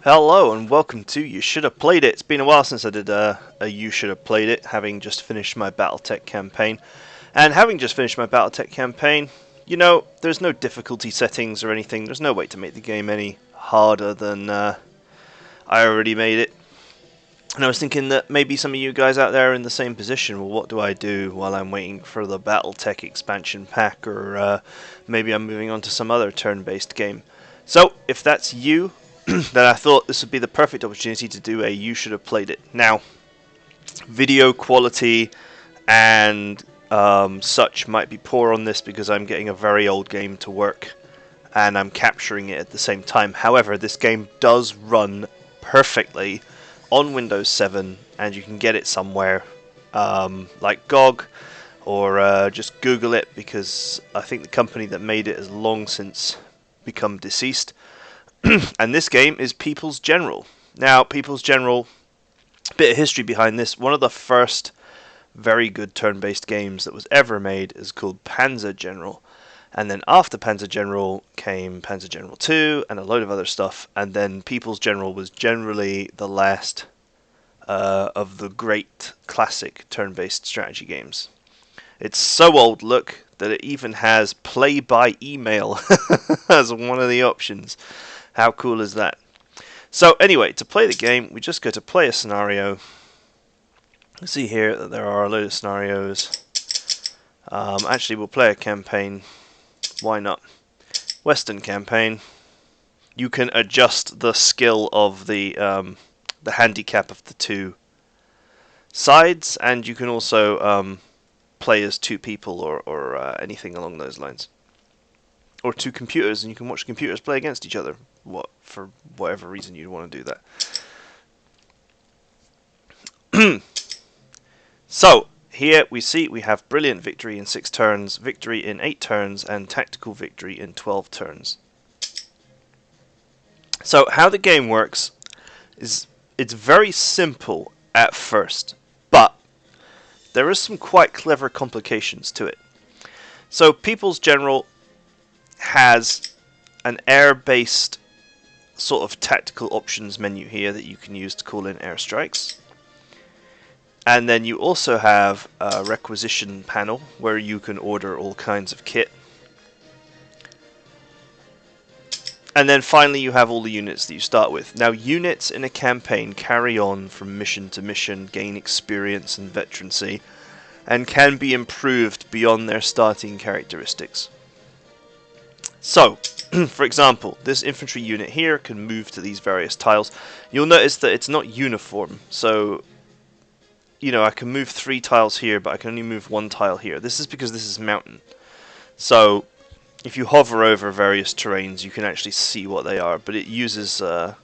Hello and welcome to You Should Have Played It. It's been a while since I did a You Should Have Played It, having just finished my BattleTech campaign. And having just finished my BattleTech campaign, you know, there's no difficulty settings or anything. There's no way to make the game any harder than I already made it. And I was thinking that maybe some of you guys out there are in the same position. Well, what do I do while I'm waiting for the BattleTech expansion pack, or maybe I'm moving on to some other turn-based game. So, if that's you, then I thought this would be the perfect opportunity to do a You Should Have Played It. Now, video quality and such might be poor on this because I'm getting a very old game to work and I'm capturing it at the same time. However, this game does run perfectly on Windows 7 and you can get it somewhere like GOG, or just Google it, because I think the company that made it has long since become deceased. And this game is People's General. Now, People's General, a bit of history behind this. One of the first very good turn-based games that was ever made is called Panzer General. And then after Panzer General came Panzer General 2 and a load of other stuff. And then People's General was generally the last of the great classic turn-based strategy games. It's so old, look, that it even has play by email as one of the options. How cool is that? So anyway, to play the game, we just go to play a scenario. You see here that there are a load of scenarios. Actually, we'll play a campaign. Why not? Western campaign. You can adjust the skill of the handicap of the two sides, and you can also play as two people or anything along those lines. Or two computers, and you can watch computers play against each other. For whatever reason you'd want to do that. So here we have brilliant victory in 6 turns, victory in 8 turns, and tactical victory in 12 turns. So how the game works is it's very simple at first, but there is some quite clever complications to it. So People's General has an air-based sort of tactical options menu here that you can use to call in airstrikes. And then you also have a requisition panel where you can order all kinds of kit. And then finally you have all the units that you start with. Now, units in a campaign carry on from mission to mission, gain experience and veterancy, and can be improved beyond their starting characteristics. So, for example, this infantry unit here can move to these various tiles. You'll notice that it's not uniform. So, you know, I can move 3 tiles here, but I can only move 1 tile here. This is because this is mountain. So, if you hover over various terrains, you can actually see what they are. But it uses, well,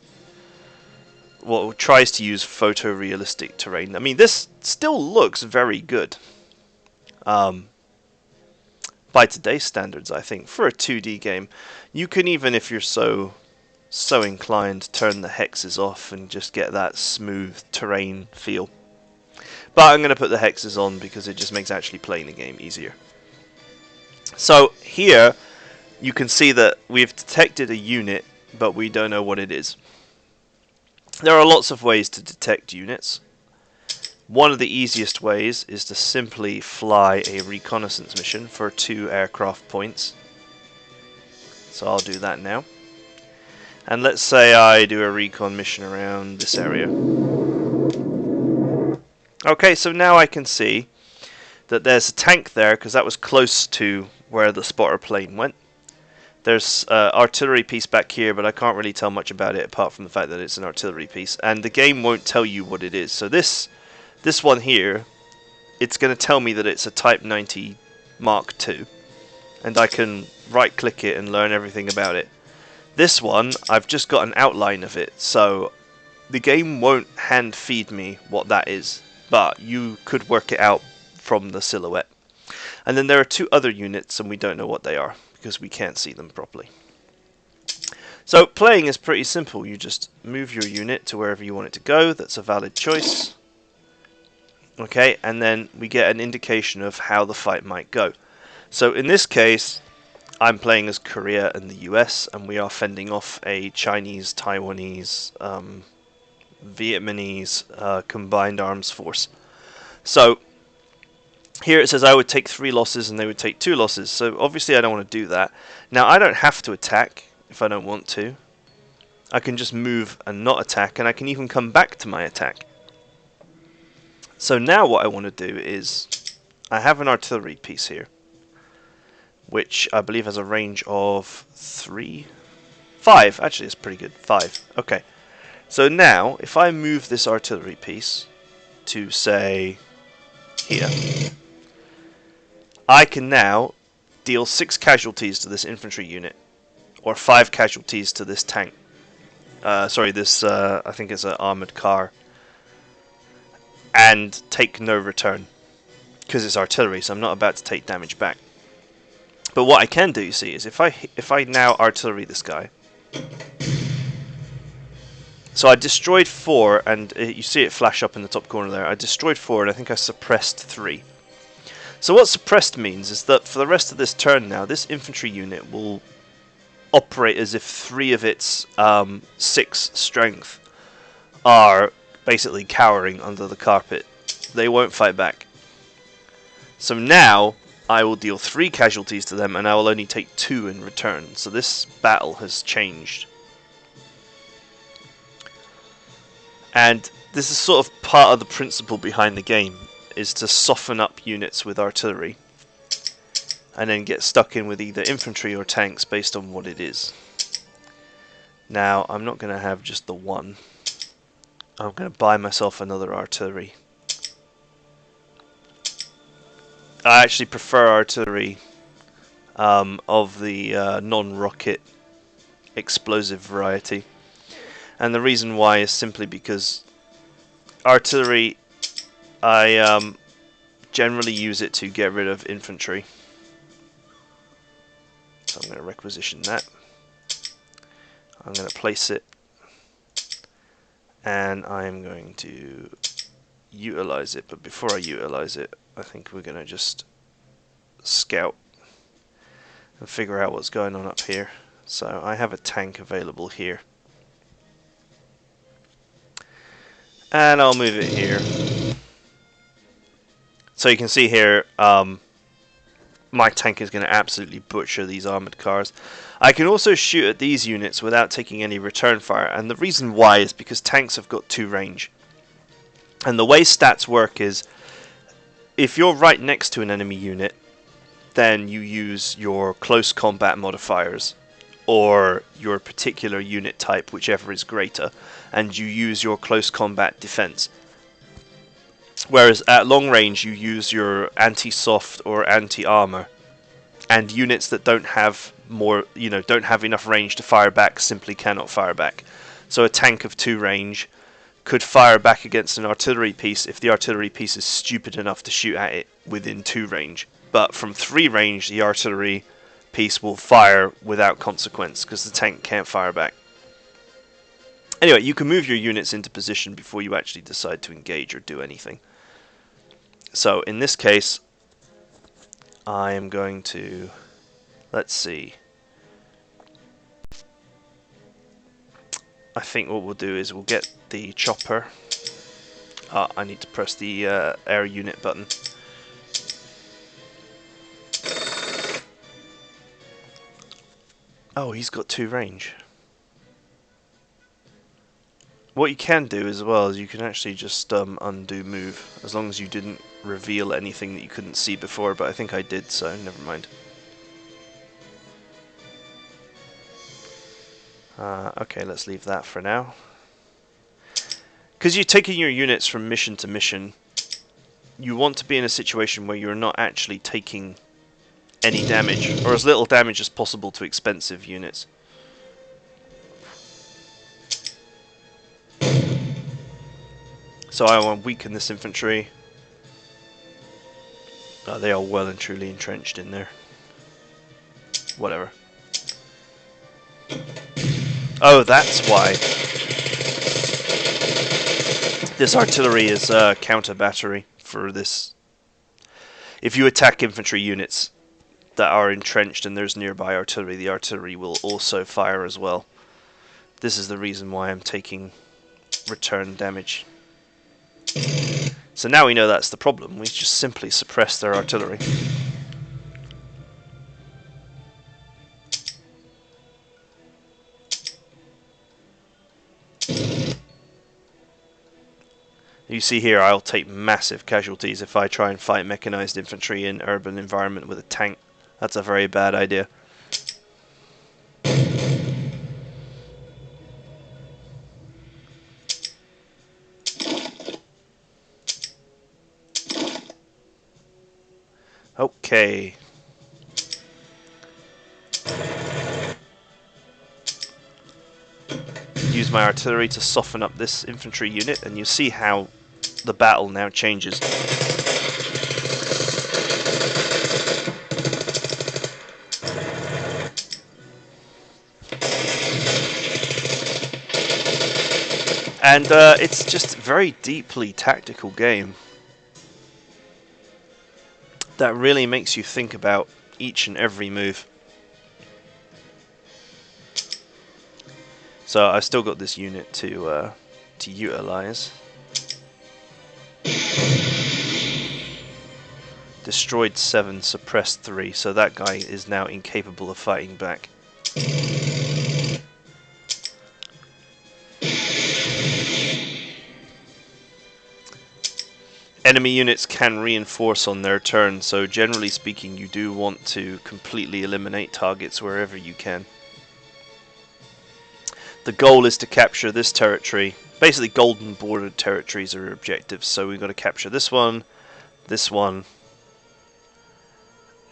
it tries to use photorealistic terrain. I mean, this still looks very good. By today's standards, I think, for a 2D game. You can, even if you're so inclined, turn the hexes off and just get that smooth terrain feel. But I'm going to put the hexes on because it just makes actually playing the game easier. So here you can see that we've detected a unit, but we don't know what it is. There are lots of ways to detect units. One of the easiest ways is to simply fly a reconnaissance mission for 2 aircraft points. So I'll do that now. And let's say I do a recon mission around this area. Okay, so now I can see that there's a tank there because that was close to where the spotter plane went. There's an artillery piece back here, but I can't really tell much about it apart from the fact that it's an artillery piece. And the game won't tell you what it is. So this one here, it's going to tell me that it's a Type 90 Mark II, and I can right click it and learn everything about it. This one, I've just got an outline of it, so the game won't hand feed me what that is, but you could work it out from the silhouette. And then there are 2 other units, and we don't know what they are because we can't see them properly. So playing is pretty simple. You just move your unit to wherever you want it to go. That's a valid choice. Okay, and then we get an indication of how the fight might go. So in this case, I'm playing as Korea and the US, and we are fending off a Chinese, Taiwanese, Vietnamese combined arms force. So here it says I would take 3 losses and they would take 2 losses. So obviously I don't want to do that. Now I don't have to attack if I don't want to. I can just move and not attack, and I can even come back to my attack. So now what I want to do is, I have an artillery piece here, which I believe has a range of 5. Actually, it's pretty good. 5. Okay. So now, if I move this artillery piece to, say, here, I can now deal 6 casualties to this infantry unit, or 5 casualties to this tank. Sorry, this, I think it's an armoured car, and take no return, because it's artillery, so I'm not about to take damage back. But what I can do, you see, is if I now artillery this guy, so I destroyed 4, and you see it flash up in the top corner there. I destroyed 4, and I think I suppressed 3. So what suppressed means is that for the rest of this turn now, this infantry unit will operate as if 3 of its 6 strength are basically cowering under the carpet. They won't fight back. So now I will deal 3 casualties to them, and I will only take 2 in return. So this battle has changed. And this is sort of part of the principle behind the game, is to soften up units with artillery and then get stuck in with either infantry or tanks based on what it is. Now, I'm not going to have just the one. I'm going to buy myself another artillery. I actually prefer artillery of the non-rocket explosive variety. And the reason why is simply because artillery, I generally use it to get rid of infantry. So I'm going to requisition that. I'm going to place it, and I'm going to utilize it. But before I utilize it, I think we're going to just scout and figure out what's going on up here. So I have a tank available here, and I'll move it here. So you can see here, my tank is going to absolutely butcher these armoured cars. I can also shoot at these units without taking any return fire, and the reason why is because tanks have got 2 range. And the way stats work is, if you're right next to an enemy unit, then you use your close combat modifiers, or your particular unit type, whichever is greater, and you use your close combat defense. Whereas at long range you use your anti-soft or anti-armor, and units that don't have don't have enough range to fire back simply cannot fire back. So a tank of 2 range could fire back against an artillery piece if the artillery piece is stupid enough to shoot at it within 2 range. But from 3 range, the artillery piece will fire without consequence because the tank can't fire back. Anyway, you can move your units into position before you actually decide to engage or do anything. So in this case, I am going to, let's see, I think what we'll do is we'll get the chopper. I need to press the air unit button. Oh, he's got 2 range. What you can do as well is you can actually just undo move, as long as you didn't reveal anything that you couldn't see before, but I think I did, so never mind. Okay, let's leave that for now. Because you're taking your units from mission to mission, you want to be in a situation where you're not actually taking any damage, or as little damage as possible to expensive units. So I want to weaken this infantry. They are well and truly entrenched in there. Whatever. Oh, that's why. This artillery is counter battery for this. If you attack infantry units, that are entrenched and there's nearby artillery, the artillery will also fire as well. This is the reason why I'm taking return damage. So now we know that's the problem. We just simply suppress their artillery. You see here, I'll take massive casualties if I try and fight mechanized infantry in urban environment with a tank. That's a very bad idea. Okay. Use my artillery to soften up this infantry unit, and you see how the battle now changes. And it's just a very deeply tactical game that really makes you think about each and every move. So I've still got this unit to utilize. Destroyed 7, suppressed 3, so that guy is now incapable of fighting back. Enemy units can reinforce on their turn, so generally speaking you do want to completely eliminate targets wherever you can. The goal is to capture this territory. Basically golden bordered territories are objectives, so we've got to capture this one,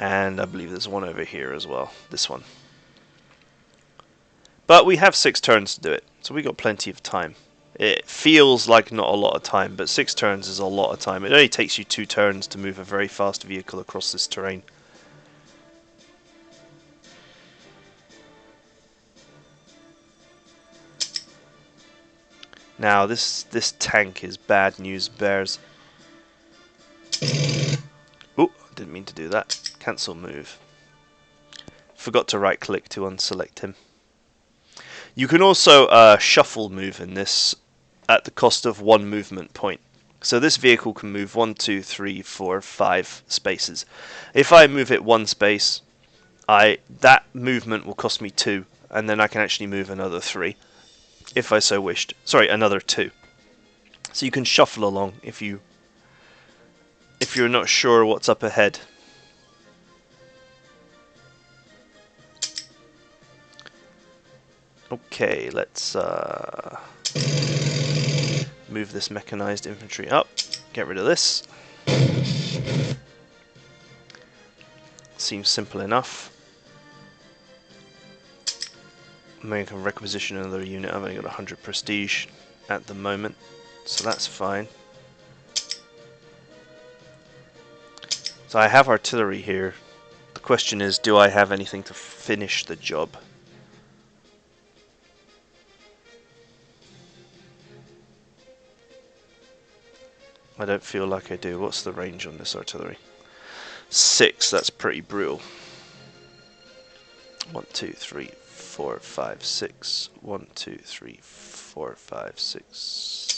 and I believe there's one over here as well, this one. But we have 6 turns to do it, so we got plenty of time. It feels like not a lot of time, but 6 turns is a lot of time. It only takes you 2 turns to move a very fast vehicle across this terrain. Now this tank is bad news bears. Oh, didn't mean to do that. Cancel move. Forgot to right click to unselect him. You can also shuffle move in this at the cost of 1 movement point. So this vehicle can move 1, 2, 3, 4, 5 spaces. If I move it 1 space, that movement will cost me 2, and then I can actually move another 3, if I so wished. Sorry, another 2. So you can shuffle along if you're not sure what's up ahead. Okay, let's move this mechanized infantry up. Get rid of this. Seems simple enough. Maybe I can requisition another unit. I've only got 100 prestige at the moment, so that's fine. So I have artillery here. The question is, do I have anything to finish the job? I don't feel like I do. What's the range on this artillery? 6, that's pretty brutal. 1, 2, 3, 4, 5, 6. 1, 2, 3, 4, 5, 6.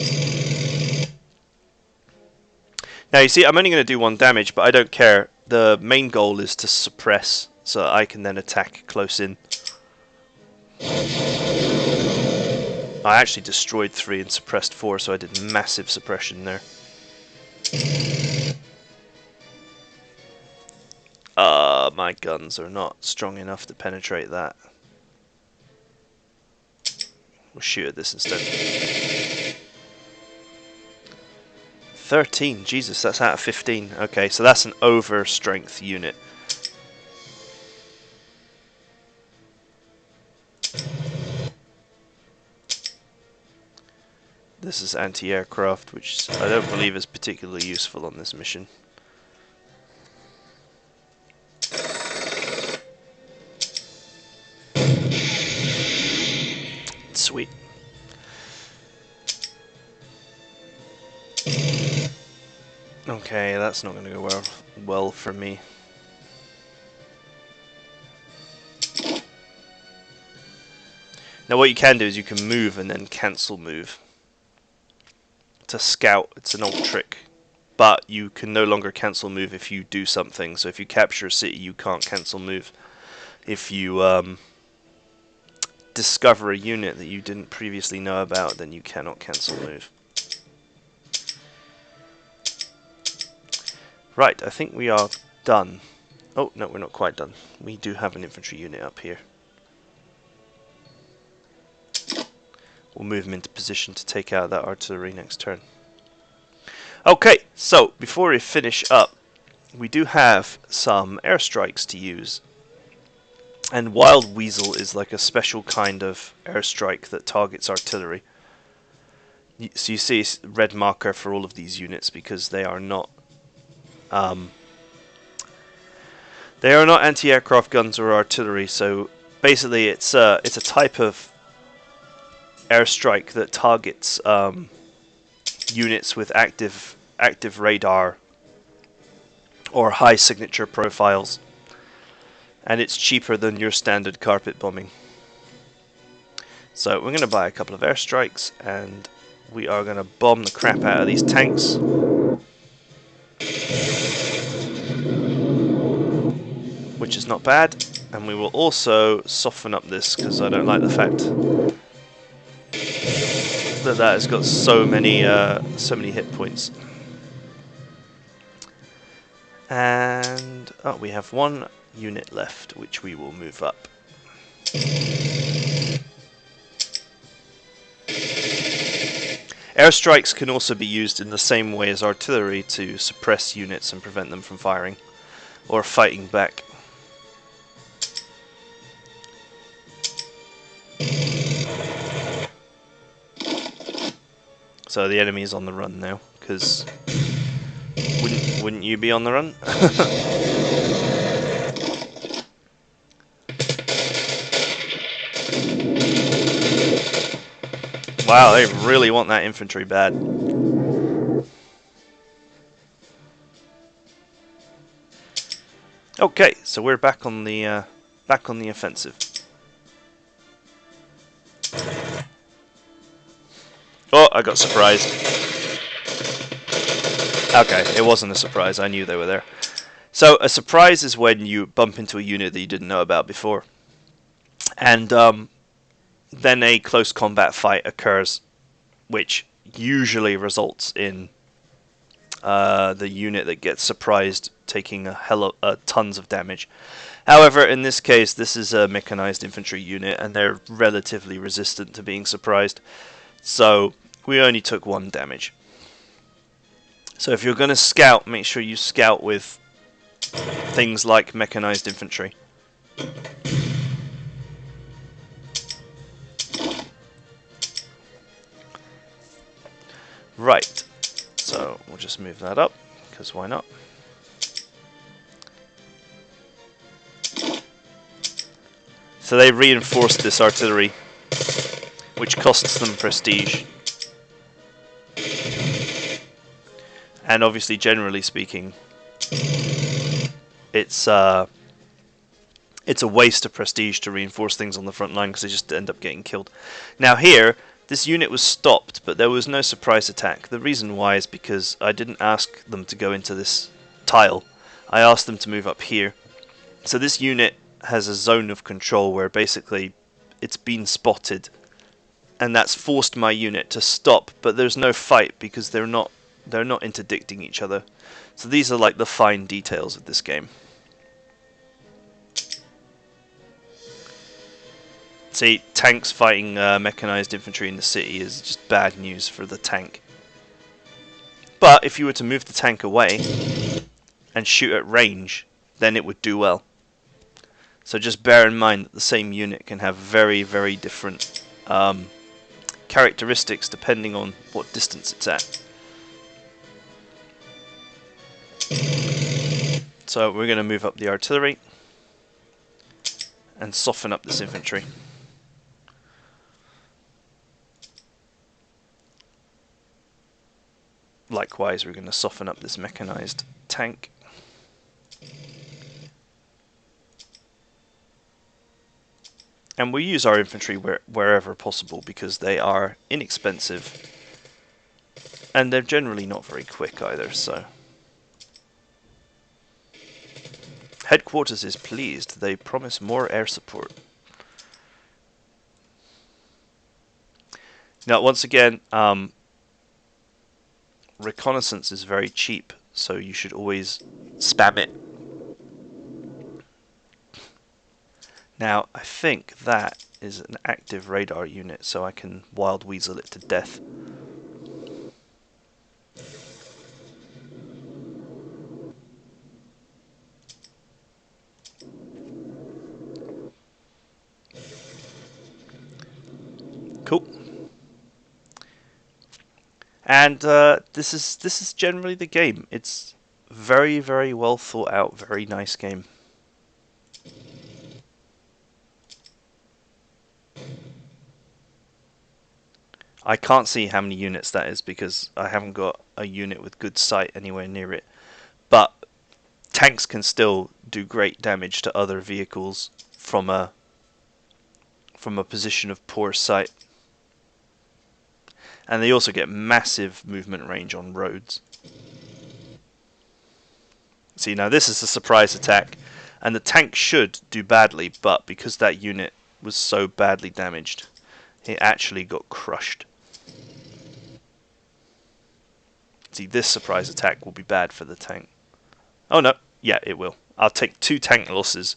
Now you see, I'm only going to do 1 damage, but I don't care. The main goal is to suppress, so I can then attack close in. I actually destroyed 3 and suppressed 4, so I did massive suppression there. My guns are not strong enough to penetrate that. We'll shoot at this instead. 13, Jesus, that's out of 15. Okay, so that's an over strength unit. This is anti-aircraft, which I don't believe is particularly useful on this mission. Sweet. Okay, that's not going to go well for me. Now what you can do is you can move and then cancel move. To scout, it's an old trick. But you can no longer cancel move if you do something. So if you capture a city, you can't cancel move. If you discover a unit that you didn't previously know about, then you cannot cancel move. Right, I think we are done. Oh, no, we're not quite done. We do have an infantry unit up here. We'll move him into position to take out that artillery next turn. Okay, so before we finish up, we do have some airstrikes to use. And Wild Weasel is like a special kind of airstrike that targets artillery. So you see a red marker for all of these units because they are not anti-aircraft guns or artillery. So basically, it's a type of airstrike that targets units with active radar or high signature profiles, and it's cheaper than your standard carpet bombing. So we're going to buy a couple of airstrikes, and we are going to bomb the crap out of these tanks. Which is not bad, and we will also soften up this because I don't like the fact that has got so many hit points. And we have one unit left, which we will move up. Airstrikes can also be used in the same way as artillery to suppress units and prevent them from firing or fighting back. So the enemy is on the run now, because wouldn't you be on the run? Wow, they really want that infantry bad. Okay, so we're back on the offensive. Oh, I got surprised. Okay, it wasn't a surprise. I knew they were there. So a surprise is when you bump into a unit that you didn't know about before, and then a close combat fight occurs, which usually results in the unit that gets surprised taking tons of damage. However, in this case, this is a mechanized infantry unit, and they're relatively resistant to being surprised. So we only took 1 damage. So if you're going to scout, make sure you scout with things like mechanized infantry. Right, so we'll just move that up, because why not? So they reinforced this artillery, which costs them prestige. And obviously, generally speaking, it's a waste of prestige to reinforce things on the front line because they just end up getting killed. Now here, this unit was stopped, but there was no surprise attack. The reason why is because I didn't ask them to go into this tile. I asked them to move up here. So this unit has a zone of control where basically it's been spotted, and that's forced my unit to stop, but there's no fight because they're not interdicting each other. So these are like the fine details of this game. See, tanks fighting mechanized infantry in the city is just bad news for the tank. But if you were to move the tank away and shoot at range, then it would do well. So just bear in mind that the same unit can have very, very different characteristics depending on what distance it's at. So we're going to move up the artillery and soften up this infantry. Likewise, we're going to soften up this mechanized tank. And we use our infantry wherever possible because they are inexpensive and they're generally not very quick either, so. Headquarters is pleased. They promise more air support. Now, once again, reconnaissance is very cheap, so you should always spam it. Now, I think that is an active radar unit, so I can wild weasel it to death. Cool. And this is generally the game. It's very, very well thought out, very nice game. I can't see how many units that is because I haven't got a unit with good sight anywhere near it. But tanks can still do great damage to other vehicles from a position of poor sight. And they also get massive movement range on roads. See, now this is a surprise attack, and the tank should do badly, but because that unit was so badly damaged, it actually got crushed. See, this surprise attack will be bad for the tank. Oh no, yeah, it will. I'll take 2 tank losses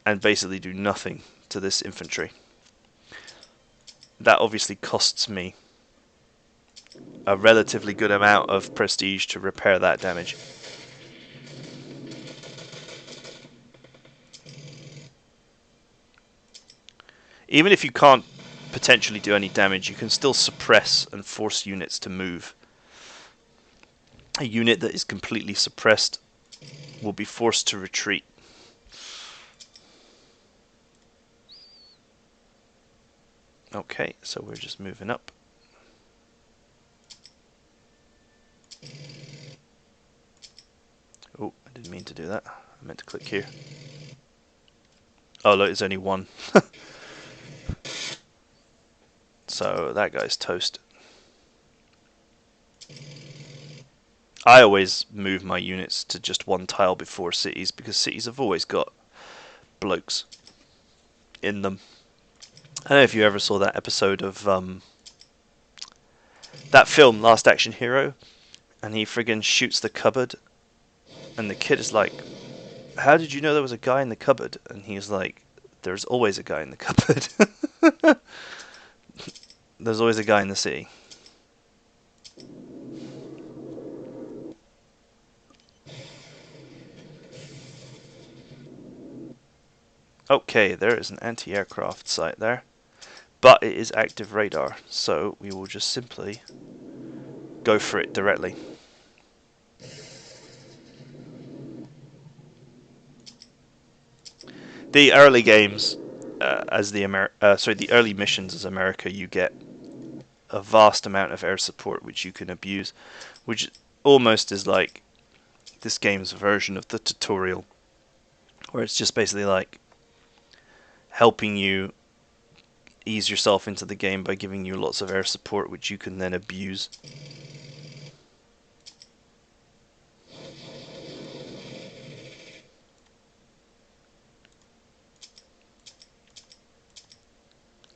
and basically do nothing to this infantry. That obviously costs me a relatively good amount of prestige to repair that damage. Even if you can't potentially do any damage, you can still suppress and force units to move. A unit that is completely suppressed will be forced to retreat. Okay, so we're just moving up. Oh, I didn't mean to do that. I meant to click here. Oh, look, there's only one. So that guy's toast. I always move my units to just 1 tile before cities because cities have always got blokes in them. I don't know if you ever saw that episode of that film, Last Action Hero, and he friggin' shoots the cupboard, and the kid is like, "How did you know there was a guy in the cupboard?" And he's like, "There's always a guy in the cupboard." There's always a guy in the city. Okay, there is an anti-aircraft site there, but it is active radar, so we will just simply go for it directly. The early games, the early missions as America, you get a vast amount of air support which you can abuse, which almost is like this game's version of the tutorial, where it's just basically like helping you ease yourself into the game by giving you lots of air support which you can then abuse.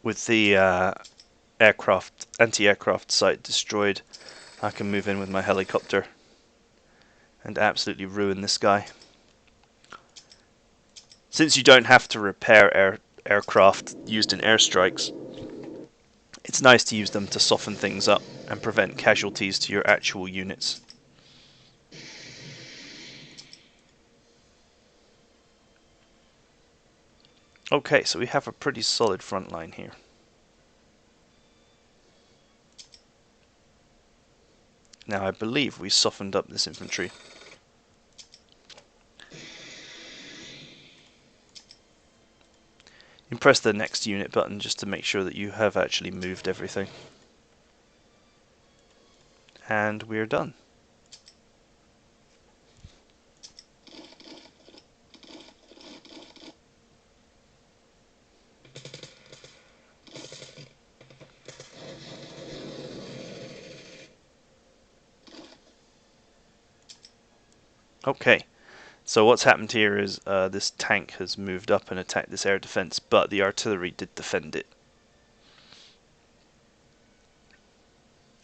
With the anti-aircraft site destroyed, I can move in with my helicopter and absolutely ruin this guy. Since you don't have to repair aircraft used in airstrikes, it's nice to use them to soften things up and prevent casualties to your actual units. Okay, so we have a pretty solid front line here. Now I believe we softened up this infantry. You can press the next unit button just to make sure that you have actually moved everything. And we're done. Okay, so what's happened here is this tank has moved up and attacked this air defense, but the artillery did defend it,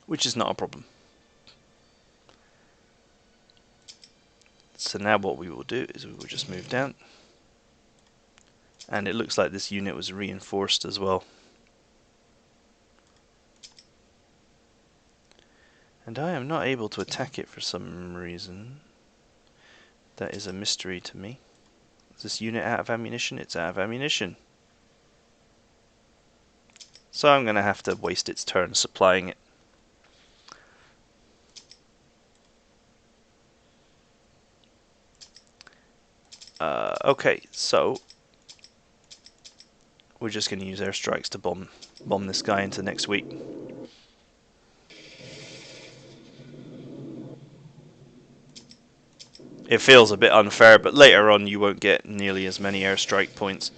which is not a problem. So now what we will do is we will just move down, and it looks like this unit was reinforced as well. And I am not able to attack it for some reason. That is a mystery to me. Is this unit out of ammunition? It's out of ammunition. So I'm going to have to waste its turn supplying it. Okay, so we're just going to use airstrikes to bomb this guy into next week. It feels a bit unfair, but later on you won't get nearly as many airstrike points,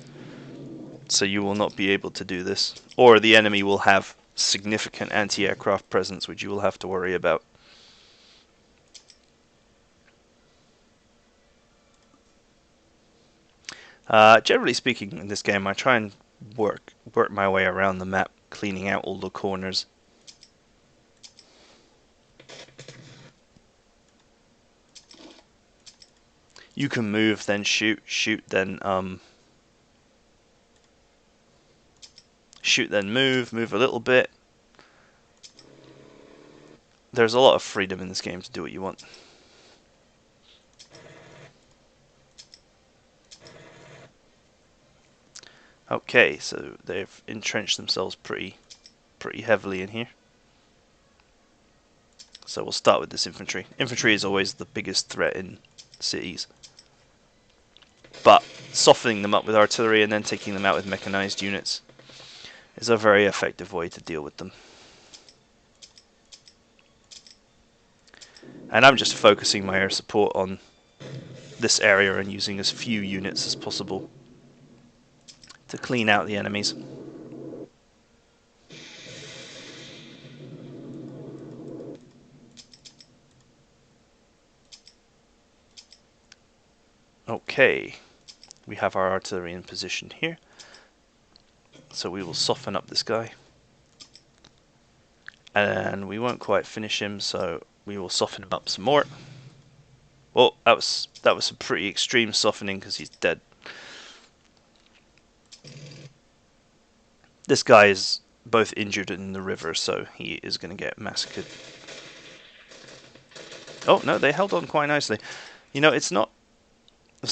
so you will not be able to do this. Or the enemy will have significant anti-aircraft presence, which you will have to worry about. Generally speaking, in this game, I try and work my way around the map, cleaning out all the corners. You can move, then shoot, shoot, then move a little bit. There's a lot of freedom in this game to do what you want. Okay, so they've entrenched themselves pretty heavily in here. So we'll start with this infantry. Infantry is always the biggest threat in cities. But softening them up with artillery and then taking them out with mechanized units is a very effective way to deal with them. And I'm just focusing my air support on this area and using as few units as possible to clean out the enemies. Okay, we have our artillery in position here, so we will soften up this guy, and we won't quite finish him, so we will soften him up some more. Well, that was some pretty extreme softening because he's dead. This guy is both injured and in the river, so he is going to get massacred. Oh no, they held on quite nicely. You know, it's not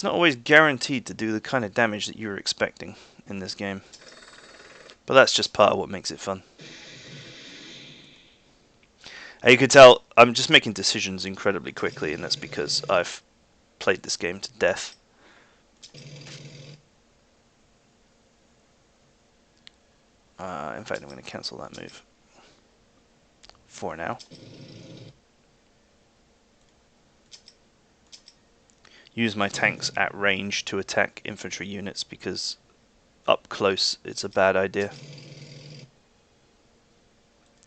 always guaranteed to do the kind of damage that you're expecting in this game, but that's just part of what makes it fun. And you can tell I'm just making decisions incredibly quickly, and that's because I've played this game to death. In fact, I'm going to cancel that move for now. Use my tanks at range to attack infantry units because up close it's a bad idea.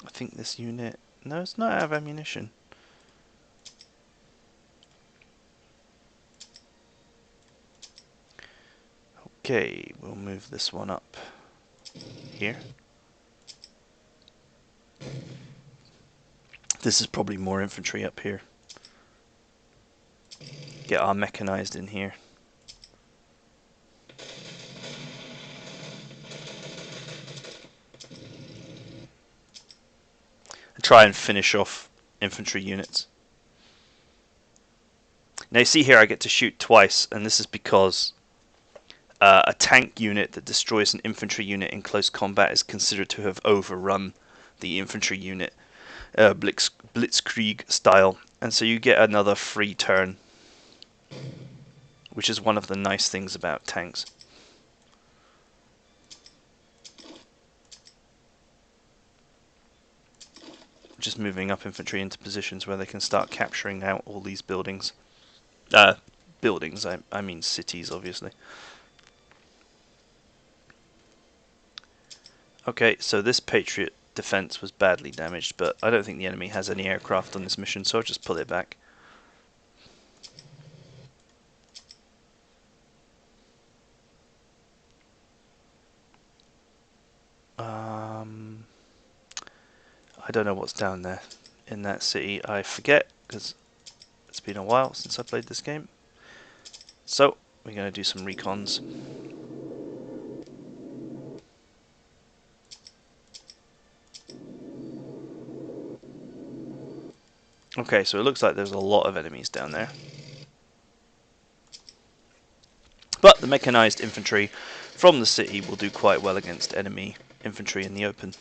I think this unit... No, it's not out of ammunition. Okay, we'll move this one up here. This is probably more infantry up here. Get our mechanized in here. And try and finish off infantry units. Now you see here I get to shoot twice, and this is because a tank unit that destroys an infantry unit in close combat is considered to have overrun the infantry unit, blitzkrieg style, and so you get another free turn, which is one of the nice things about tanks. Just moving up infantry into positions where they can start capturing out all these buildings. Buildings, I mean cities, obviously. Okay, so this Patriot defense was badly damaged, but I don't think the enemy has any aircraft on this mission, so I'll just pull it back. I don't know what's down there in that city. I forget because it's been a while since I played this game. So we're going to do some recons. Okay, so it looks like there's a lot of enemies down there. But the mechanized infantry from the city will do quite well against enemy infantry in the open.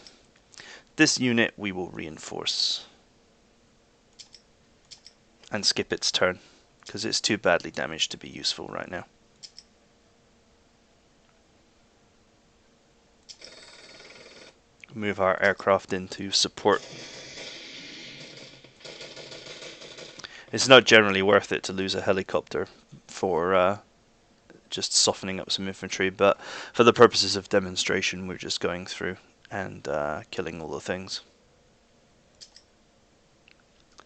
This unit we will reinforce and skip its turn because it's too badly damaged to be useful right now. Move our aircraft in to support. It's not generally worth it to lose a helicopter for just softening up some infantry, but for the purposes of demonstration we're just going through and killing all the things.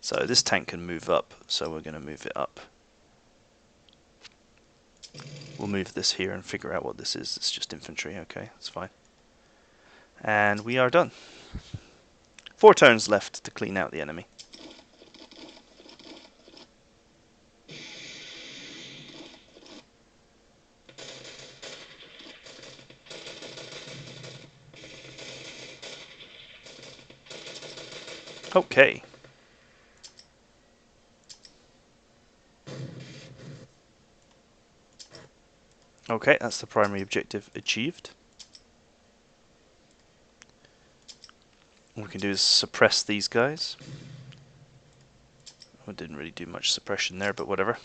So this tank can move up, so we're going to move it up. We'll move this here and figure out what this is. It's just infantry, okay, that's fine. And we are done. 4 turns left to clean out the enemy. Okay. Okay, that's the primary objective achieved. What we can do is suppress these guys. I didn't really do much suppression there, but whatever.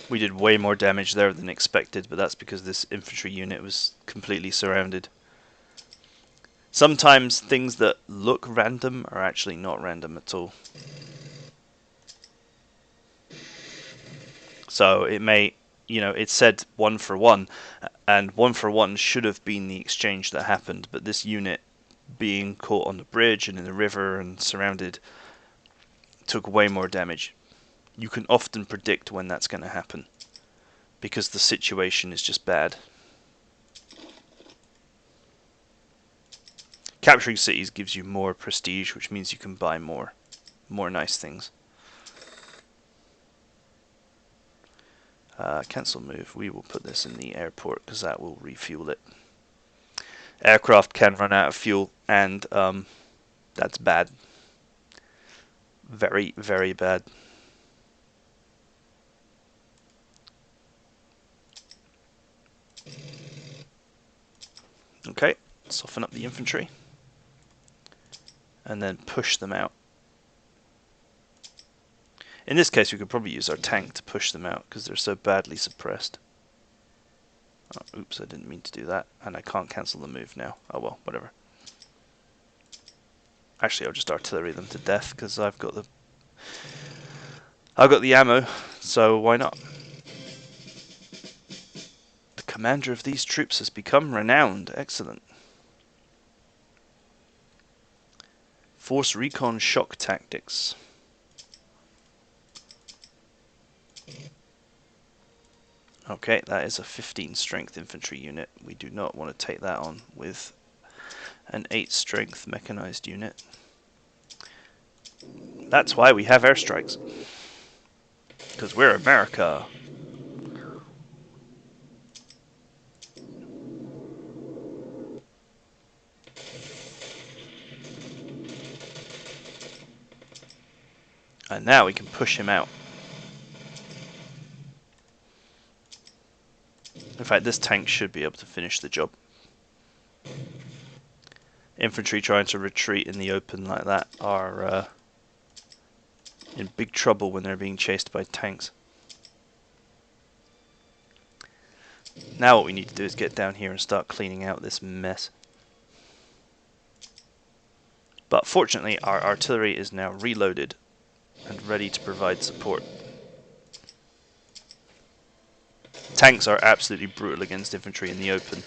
We did way more damage there than expected, but that's because this infantry unit was completely surrounded. Sometimes things that look random are actually not random at all. So it may, you know, it said 1 for 1, and 1 for 1 should have been the exchange that happened, but this unit being caught on the bridge and in the river and surrounded took way more damage. You can often predict when that's going to happen because the situation is just bad. Capturing cities gives you more prestige, which means you can buy more nice things. Cancel move. We will put this in the airport because that will refuel it. Aircraft can run out of fuel, and that's bad. Very, very bad. Okay, soften up the infantry and then push them out. In this case we could probably use our tank to push them out because they're so badly suppressed. Oh, oops, I didn't mean to do that, and I can't cancel the move now. Oh well, whatever. Actually, I'll just artillery them to death because I've got the ammo, so why not? The commander of these troops has become renowned. Excellent. Force recon shock tactics. Okay, that is a 15 strength infantry unit. We do not want to take that on with an 8 strength mechanized unit. That's why we have airstrikes. Because we're America. And now we can push him out. In fact, this tank should be able to finish the job. Infantry trying to retreat in the open like that are in big trouble when they're being chased by tanks. Now what we need to do is get down here and start cleaning out this mess. But fortunately our artillery is now reloaded and ready to provide support. Tanks are absolutely brutal against infantry in the open.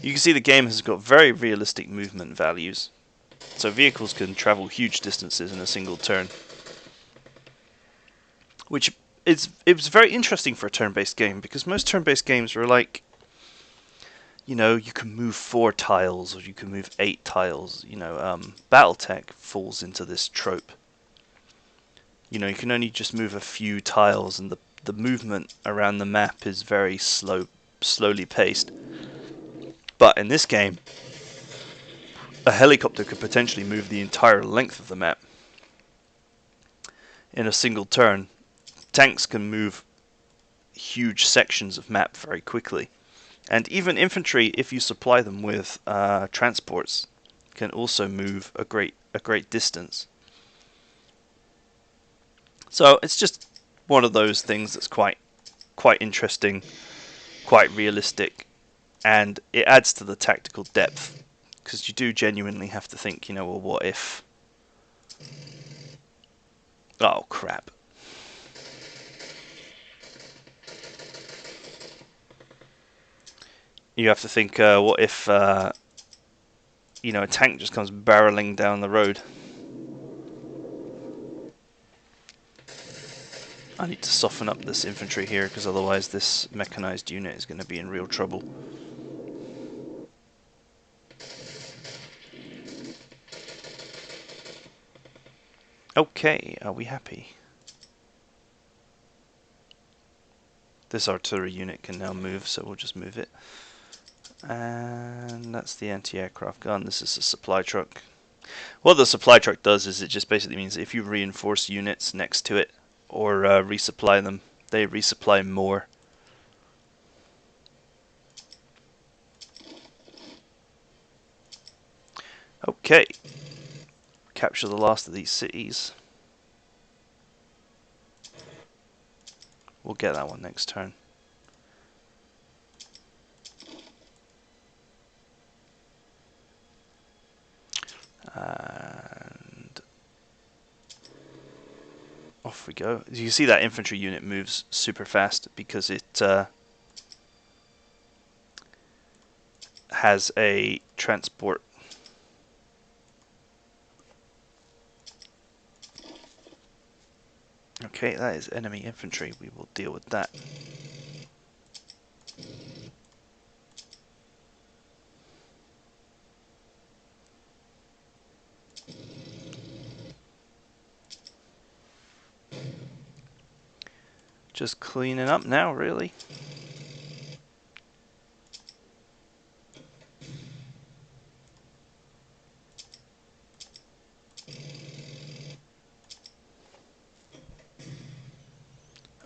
You can see the game has got very realistic movement values, so vehicles can travel huge distances in a single turn, which it was very interesting for a turn-based game, because most turn-based games are like, you know, you can move 4 tiles or you can move 8 tiles. You know, BattleTech falls into this trope. You know, you can only just move a few tiles, and the movement around the map is very slowly paced. But in this game, a helicopter could potentially move the entire length of the map in a single turn. Tanks can move huge sections of map very quickly. And even infantry, if you supply them with transports, can also move a great distance. So it's just one of those things that's quite interesting, quite realistic, and it adds to the tactical depth, because you do genuinely have to think, you know, well, what if? Oh crap! You have to think, what if, you know, a tank just comes barreling down the road? I need to soften up this infantry here, because otherwise this mechanized unit is going to be in real trouble. Okay, are we happy? This artillery unit can now move, so we'll just move it. And that's the anti-aircraft gun. This is a supply truck. What the supply truck does is it just basically means that if you reinforce units next to it or resupply them, they resupply more. Okay, capture the last of these cities. We'll get that one next turn. And off we go. As you can see, that infantry unit moves super fast because it has a transport. Okay, that is enemy infantry. We will deal with that. Just cleaning up now, really.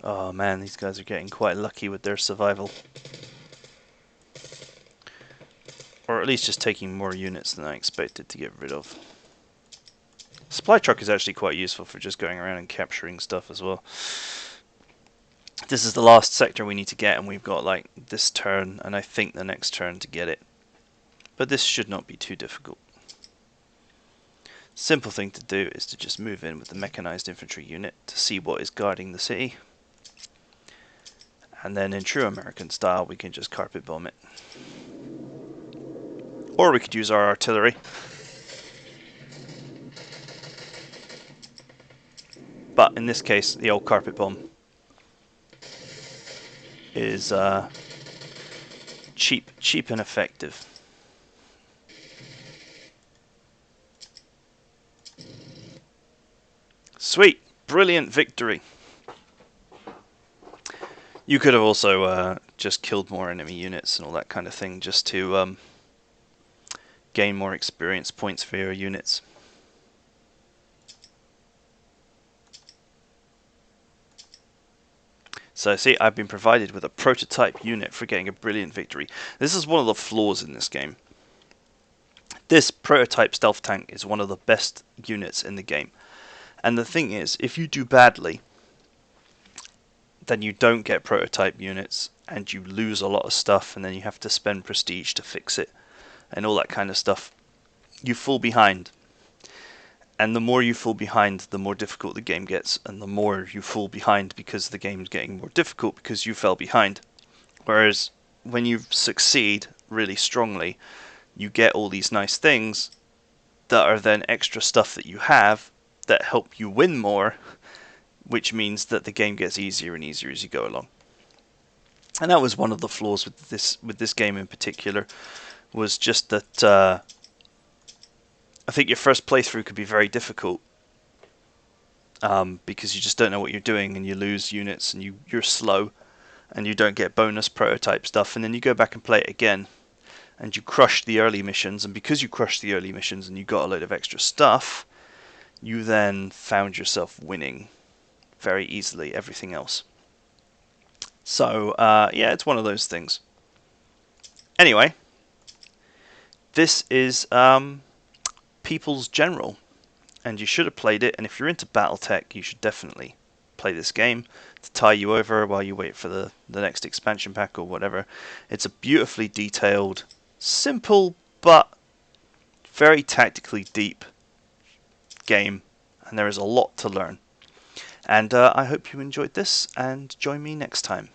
Oh man, these guys are getting quite lucky with their survival. Or at least just taking more units than I expected to get rid of. Supply truck is actually quite useful for just going around and capturing stuff as well. This is the last sector we need to get, and we've got like this turn and I think the next turn to get it. But this should not be too difficult. Simple thing to do is to just move in with the mechanized infantry unit to see what is guarding the city. And then in true American style we can just carpet bomb it. Or we could use our artillery. But in this case, the old carpet bomb is cheap and effective. Sweet, brilliant victory. You could have also just killed more enemy units and all that kind of thing, just to gain more experience points for your units. So see, I've been provided with a prototype unit for getting a brilliant victory. This is one of the flaws in this game. This prototype stealth tank is one of the best units in the game. And the thing is, if you do badly, then you don't get prototype units, and you lose a lot of stuff, and then you have to spend prestige to fix it, and all that kind of stuff. You fall behind. And the more you fall behind, the more difficult the game gets, and the more you fall behind because the game's getting more difficult because you fell behind. Whereas when you succeed really strongly, you get all these nice things that are then extra stuff that you have that help you win more, which means that the game gets easier and easier as you go along. And that was one of the flaws with this game in particular, was just that I think your first playthrough could be very difficult, because you just don't know what you're doing and you lose units and you're slow and you don't get bonus prototype stuff, and then you go back and play it again and you crush the early missions, and because you crushed the early missions and you got a load of extra stuff, you then found yourself winning very easily everything else. So yeah, it's one of those things. Anyway, this is People's General, and you should have played it, and if you're into BattleTech, you should definitely play this game to tie you over while you wait for the next expansion pack or whatever. It's a beautifully detailed, simple, but very tactically deep game, and there is a lot to learn. And I hope you enjoyed this, and join me next time.